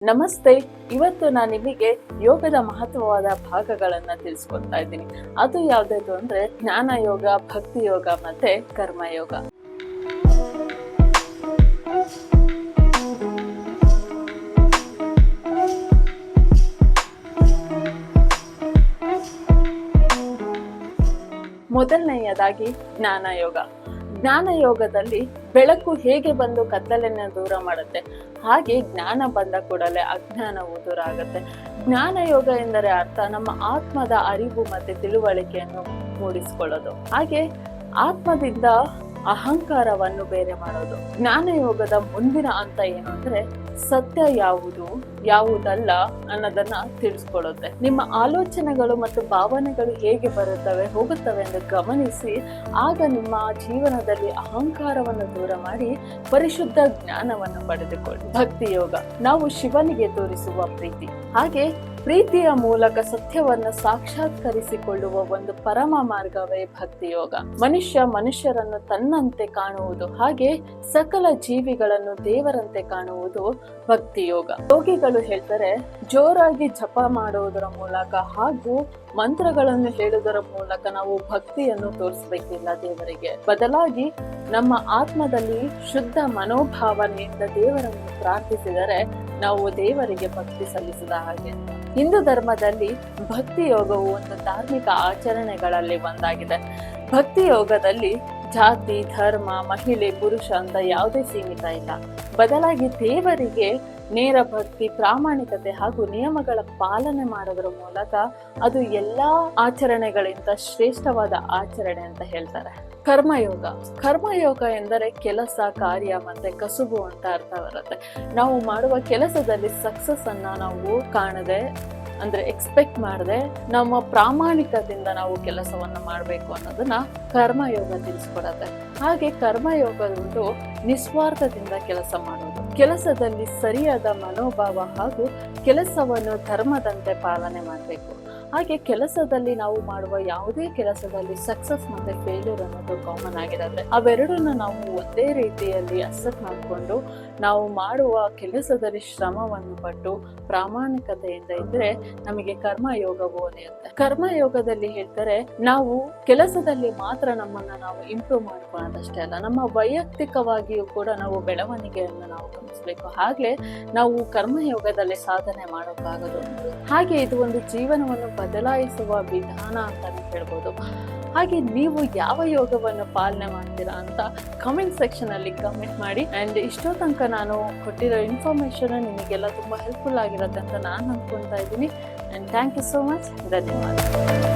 ನಮಸ್ತೆ. ಇವತ್ತು ನಾನು ನಿಮಗೆ ಯೋಗದ ಮಹತ್ವವಾದ ಭಾಗಗಳನ್ನ ತಿಳಿಸ್ಕೊಡ್ತಾ ಇದ್ದೀನಿ. ಅದು ಯಾವ್ದು ಅಂದ್ರೆ ಜ್ಞಾನ ಯೋಗ, ಭಕ್ತಿ ಯೋಗ ಮತ್ತೆ ಕರ್ಮಯೋಗ. ಮೊದಲನೆಯದಾಗಿ ಜ್ಞಾನ ಯೋಗ. ಜ್ಞಾನ ಯೋಗದಲ್ಲಿ ಬೆಳಕು ಹೇಗೆ ಬಂದು ಕತ್ತಲನ್ನ ದೂರ ಮಾಡುತ್ತೆ, ಹಾಗೆ ಜ್ಞಾನ ಬಂದ ಕೂಡಲೇ ಅಜ್ಞಾನವು ದೂರ ಆಗುತ್ತೆ. ಜ್ಞಾನ ಯೋಗ ಎಂದರೆ ಅರ್ಥ ನಮ್ಮ ಆತ್ಮದ ಅರಿವು ಮತ್ತೆ ತಿಳುವಳಿಕೆಯನ್ನು ಮೂಡಿಸಿಕೊಳ್ಳೋದು, ಹಾಗೆ ಆತ್ಮದಿಂದ ಅಹಂಕಾರವನ್ನು ಬೇರೆ ಮಾಡೋದು. ಜ್ಞಾನ ಯೋಗದ ಮುಂದಿನ ಹಂತ ಏನು ಅಂದ್ರೆ ಸತ್ಯ ಯಾವುದು ಯಾವುದಲ್ಲ ಅನ್ನೋದನ್ನ ತಿಳಿಸ್ಕೊಡುತ್ತೆ. ನಿಮ್ಮ ಆಲೋಚನೆಗಳು ಮತ್ತು ಭಾವನೆಗಳು ಹೇಗೆ ಬರುತ್ತವೆ ಹೋಗುತ್ತವೆ ಎಂದು ಗಮನಿಸಿ, ಆಗ ನಿಮ್ಮ ಜೀವನದಲ್ಲಿ ಅಹಂಕಾರವನ್ನು ದೂರ ಮಾಡಿ ಪರಿಶುದ್ಧ ಜ್ಞಾನವನ್ನು ಪಡೆದುಕೊಳ್ಳಿ. ಭಕ್ತಿ ಯೋಗ ನಾವು ಶಿವನಿಗೆ ತೋರಿಸುವ ಪ್ರೀತಿ, ಹಾಗೆ ಪ್ರೀತಿಯ ಮೂಲಕ ಸತ್ಯವನ್ನು ಸಾಕ್ಷಾತ್ಕರಿಸಿಕೊಳ್ಳುವ ಒಂದು ಪರಮ ಮಾರ್ಗವೇ ಭಕ್ತಿ ಯೋಗ. ಮನುಷ್ಯರನ್ನು ತನ್ನಂತೆ ಕಾಣುವುದು, ಹಾಗೆ ಸಕಲ ಜೀವಿಗಳನ್ನು ದೇವರಂತೆ ಕಾಣುವುದು ಭಕ್ತಿ ಯೋಗ. ಯೋಗಿಗಳು ಹೇಳ್ತಾರೆ, ಜೋರಾಗಿ ಜಪ ಮಾಡುವುದರ ಮೂಲಕ ಹಾಗೂ ಮಂತ್ರಗಳನ್ನು ಹೇಳುವುದರ ಮೂಲಕ ನಾವು ಭಕ್ತಿಯನ್ನು ತೋರಿಸಬೇಕಿಲ್ಲ ದೇವರಿಗೆ. ಬದಲಾಗಿ ನಮ್ಮ ಆತ್ಮದಲ್ಲಿ ಶುದ್ಧ ಮನೋಭಾವನೆಯಿಂದ ದೇವರನ್ನು ಪ್ರಾರ್ಥಿಸಿದರೆ ನಾವು ದೇವರಿಗೆ ಭಕ್ತಿ ಸಲ್ಲಿಸಿದ ಹಾಗೆ. ಹಿಂದೂ ಧರ್ಮದಲ್ಲಿ ಭಕ್ತಿ ಯೋಗವು ಒಂದು ಧಾರ್ಮಿಕ ಆಚರಣೆಗಳಲ್ಲಿ ಒಂದಾಗಿದೆ. ಭಕ್ತಿ ಯೋಗದಲ್ಲಿ ಜಾತಿ, ಧರ್ಮ, ಮಹಿಳೆ, ಪುರುಷ ಅಂತ ಯಾವುದೇ ಸೀಮಿತ ಇಲ್ಲ. ಬದಲಾಗಿ ದೇವರಿಗೆ ನೇರ ಭಕ್ತಿ, ಪ್ರಾಮಾಣಿಕತೆ ಹಾಗೂ ನಿಯಮಗಳ ಪಾಲನೆ ಮಾಡೋದ್ರ ಮೂಲಕ ಅದು ಎಲ್ಲಾ ಆಚರಣೆಗಳಿಂದ ಶ್ರೇಷ್ಠವಾದ ಆಚರಣೆ ಅಂತ ಹೇಳ್ತಾರೆ. ಕರ್ಮಯೋಗ ಎಂದರೆ ಕೆಲಸ, ಕಾರ್ಯ ಮತ್ತೆ ಕಸುಬು ಅಂತ ಅರ್ಥ ಬರುತ್ತೆ. ನಾವು ಮಾಡುವ ಕೆಲಸದಲ್ಲಿ ಸಕ್ಸಸ್ ಅನ್ನ ನಾವು ಕಾಣದೆ, ಅಂದ್ರೆ ಎಕ್ಸ್ಪೆಕ್ಟ್ ಮಾಡದೆ ನಮ್ಮ ಪ್ರಾಮಾಣಿಕದಿಂದ ನಾವು ಕೆಲಸವನ್ನ ಮಾಡಬೇಕು ಅನ್ನೋದನ್ನ ಕರ್ಮಯೋಗ ತಿಳಿಸ್ಕೊಡತ್ತೆ. ಹಾಗೆ ಕರ್ಮಯೋಗ ಒಂದು ನಿಸ್ವಾರ್ಥದಿಂದ ಕೆಲಸ ಮಾಡೋದು, ಕೆಲಸದಲ್ಲಿ ಸರಿಯಾದ ಮನೋಭಾವ ಹಾಗೂ ಕೆಲಸವನ್ನು ಧರ್ಮದಂತೆ ಪಾಲನೆ ಮಾಡಬೇಕು. ಹಾಗೆ ಕೆಲಸದಲ್ಲಿ ನಾವು ಮಾಡುವ ಯಾವುದೇ ಕೆಲಸದಲ್ಲಿ ಸಕ್ಸಸ್ ಮತ್ತೆ ಫೇಲ್ಯೂರ್ ಅನ್ನೋದು ಕಾಮನ್ ಆಗಿರುತ್ತೆ. ಅವೆರಡನ್ನ ನಾವು ಒಂದೇ ರೀತಿಯಲ್ಲಿ ಅಕ್ಸೆಪ್ಟ್ ಮಾಡಿಕೊಂಡು ನಾವು ಮಾಡುವ ಕೆಲಸದಲ್ಲಿ ಶ್ರಮವನ್ನು ಪಟ್ಟು ಪ್ರಾಮಾಣಿಕತೆಯಿಂದ ಇದ್ರೆ ನಮಗೆ ಕರ್ಮಯೋಗವು ಒಲಿಯುತ್ತೆ. ಕರ್ಮಯೋಗದಲ್ಲಿ ಹೇಳ್ತಾರೆ, ನಾವು ಕೆಲಸದಲ್ಲಿ ಮಾತ್ರ ನಮ್ಮನ್ನ ನಾವು ಇಂಪ್ರೂವ್ ಮಾಡ್ಕೊಳ್ಳೋದಷ್ಟೇ ಅಲ್ಲ, ನಮ್ಮ ವೈಯಕ್ತಿಕವಾಗಿಯೂ ಕೂಡ ನಾವು ಬೆಳವಣಿಗೆಯನ್ನು ನಾವು ಗಮನಿಸಬೇಕು. ಹಾಗೆ ನಾವು ಕರ್ಮಯೋಗದಲ್ಲಿ ಸಾಧನೆ ಮಾಡೋಕ್ಕಾಗೋದು. ಹಾಗೆ ಇದು ಒಂದು ಜೀವನವನ್ನು ಬದಲಾಯಿಸುವ ವಿಧಾನ ಅಂತಾನೆ ಹೇಳ್ಬೋದು. ಹಾಗೆ ನೀವು ಯಾವ ಯೋಗವನ್ನು ಪಾಲನೆ ಮಾಡ್ತೀರಾ ಅಂತ ಕಮೆಂಟ್ ಸೆಕ್ಷನ್ ಅಲ್ಲಿ ಕಮೆಂಟ್ ಮಾಡಿ. ಅಂಡ್ ಇಷ್ಟೋ ತನಕ ನಾನು ಕೊಟ್ಟಿರೋ ಇನ್ಫಾರ್ಮೇಶನ್ ನಿಮಗೆಲ್ಲ ತುಂಬಾ ಹೆಲ್ಪ್ಫುಲ್ ಆಗಿರುತ್ತೆ ಅಂತ ನಾನು ಅನ್ಕೊಂತಾ ಇದ್ದೀನಿ. And thank you so much. ಧನ್ಯವಾದ.